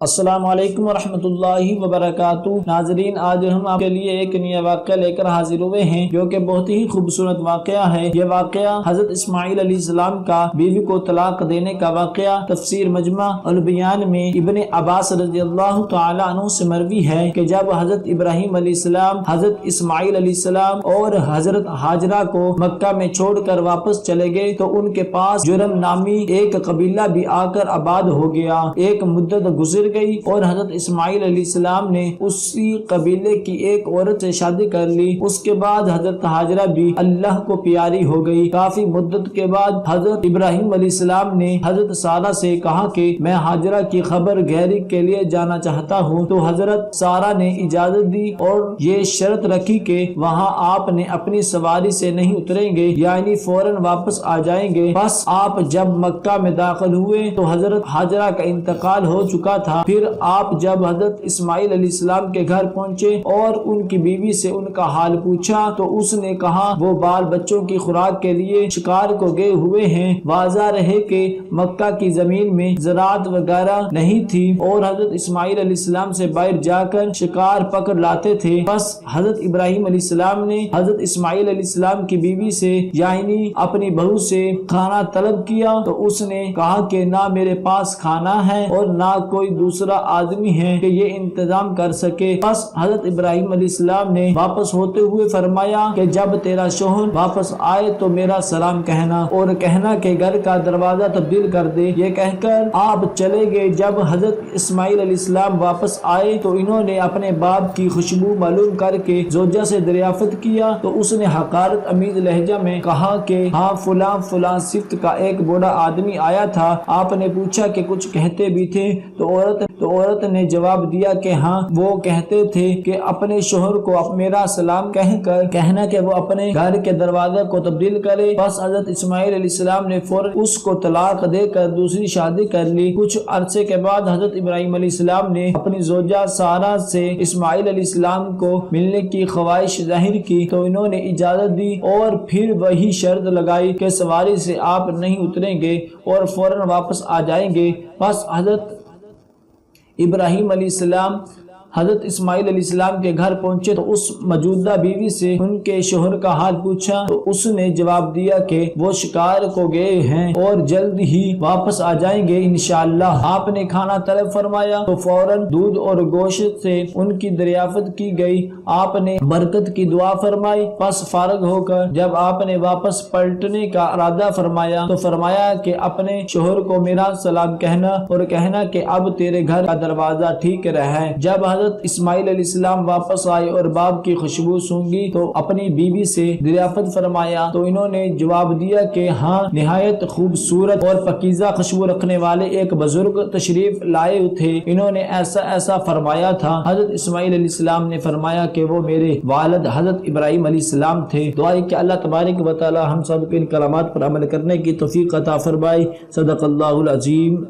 السلام علیکم ورحمۃ اللہ وبرکاتہ۔ ناظرین، آج ہم آپ کے لیے ایک نیا واقعہ لے کر حاضر ہوئے ہیں جو کہ بہت ہی خوبصورت واقعہ ہے۔ یہ واقعہ حضرت اسماعیل علیہ السلام کا بیوی کو طلاق دینے کا واقعہ تفسیر مجمع البیان میں ابن عباس رضی اللہ تعالی عنہ سے مروی ہے کہ جب حضرت ابراہیم علیہ السلام، حضرت اسماعیل علیہ السلام اور حضرت ہاجرہ کو مکہ میں چھوڑ کر واپس چلے گئے تو ان کے پاس جرم نامی ایک قبیلہ بھی آ کر آباد ہو گیا۔ ایک مدت گزر گئی اور حضرت اسماعیل علیہ السلام نے اسی قبیلے کی ایک عورت سے شادی کر لی۔ اس کے بعد حضرت ہاجرہ بھی اللہ کو پیاری ہو گئی۔ کافی مدت کے بعد حضرت ابراہیم علیہ السلام نے حضرت سارہ سے کہا کہ میں ہاجرہ کی خبر گہری کے لیے جانا چاہتا ہوں، تو حضرت سارہ نے اجازت دی اور یہ شرط رکھی کہ وہاں آپ نے اپنی سواری سے نہیں اتریں گے، یعنی فوراً واپس آ جائیں گے۔ بس آپ جب مکہ میں داخل ہوئے تو حضرت ہاجرہ کا انتقال ہو چکا تھا۔ پھر آپ جب حضرت اسماعیل علیہ السلام کے گھر پہنچے اور ان کی بیوی سے ان کا حال پوچھا تو اس نے کہا وہ بال بچوں کی خوراک کے لیے شکار کو گئے ہوئے ہیں۔ واضح رہے کہ مکہ کی زمین میں زراعت وغیرہ نہیں تھی اور حضرت اسماعیل علیہ السلام سے باہر جا کر شکار پکڑ لاتے تھے۔ بس حضرت ابراہیم علیہ السلام نے حضرت اسماعیل علیہ السلام کی بیوی سے یعنی اپنی بہو سے کھانا طلب کیا تو اس نے کہا کہ نہ میرے پاس کھانا ہے اور نہ کوئی دوسرا آدمی ہے کہ یہ انتظام کر سکے۔ بس حضرت ابراہیم علیہ السلام نے واپس ہوتے ہوئے فرمایا کہ جب تیرا شوہر واپس آئے تو میرا سلام کہنا اور کہنا کہ گھر کا دروازہ تبدیل کر دے۔ یہ کہہ کر آپ چلے گئے۔ جب حضرت اسماعیل علیہ السلام واپس آئے تو انہوں نے اپنے باپ کی خوشبو معلوم کر کے زوجہ سے دریافت کیا تو اس نے حقارت آمیز لہجہ میں کہا کہ ہاں فلاں فلاں صفت کا ایک بوڑھا آدمی آیا تھا۔ آپ نے پوچھا کہ کچھ کہتے بھی تھے تو عورت نے جواب دیا کہ ہاں، وہ کہتے تھے کہ اپنے شوہر کو میرا سلام کہہ کر کہنا کہ وہ اپنے گھر کے دروازے کو تبدیل کرے۔ بس حضرت اسماعیل علیہ السلام نے فوراً اس کو طلاق دے کر دوسری شادی کر لی۔ کچھ عرصے کے بعد حضرت ابراہیم علیہ السلام نے اپنی زوجہ سارہ سے اسماعیل علیہ السلام کو ملنے کی خواہش ظاہر کی تو انہوں نے اجازت دی اور پھر وہی شرط لگائی کہ سواری سے آپ نہیں اتریں گے اور فوراً واپس آ جائیں گے۔ بس حضرت ابراہیم علیہ السلام حضرت اسماعیل علیہ السلام کے گھر پہنچے تو اس موجودہ بیوی سے ان کے شوہر کا حال پوچھا تو اس نے جواب دیا کہ وہ شکار کو گئے ہیں اور جلد ہی واپس آ جائیں گے انشاءاللہ۔ آپ نے کھانا طلب فرمایا تو فوراً دودھ اور گوشت سے ان کی دریافت کی گئی۔ آپ نے برکت کی دعا فرمائی۔ پس فارغ ہو کر جب آپ نے واپس پلٹنے کا ارادہ فرمایا تو فرمایا کہ اپنے شوہر کو میرا سلام کہنا اور کہنا کہ اب تیرے گھر کا دروازہ ٹھیک رہے۔ جب حضرت اسماعیل علیہ السلام واپس آئے اور باپ کی خوشبو سونگی تو اپنی بیوی سے دریافت فرمایا تو انہوں نے جواب دیا کہ ہاں، نہایت خوبصورت اور پاکیزہ خوشبو رکھنے والے ایک بزرگ تشریف لائے تھے۔ انہوں نے ایسا ایسا فرمایا تھا۔ حضرت اسماعیل علیہ السلام نے فرمایا کہ وہ میرے والد حضرت ابراہیم علیہ السلام تھے۔ دعا ہے کہ اللہ تبارک و تعالی ہم سب کے ان کلمات پر عمل کرنے کی توفیق عطا فرمائے۔ صدق اللہ العظیم۔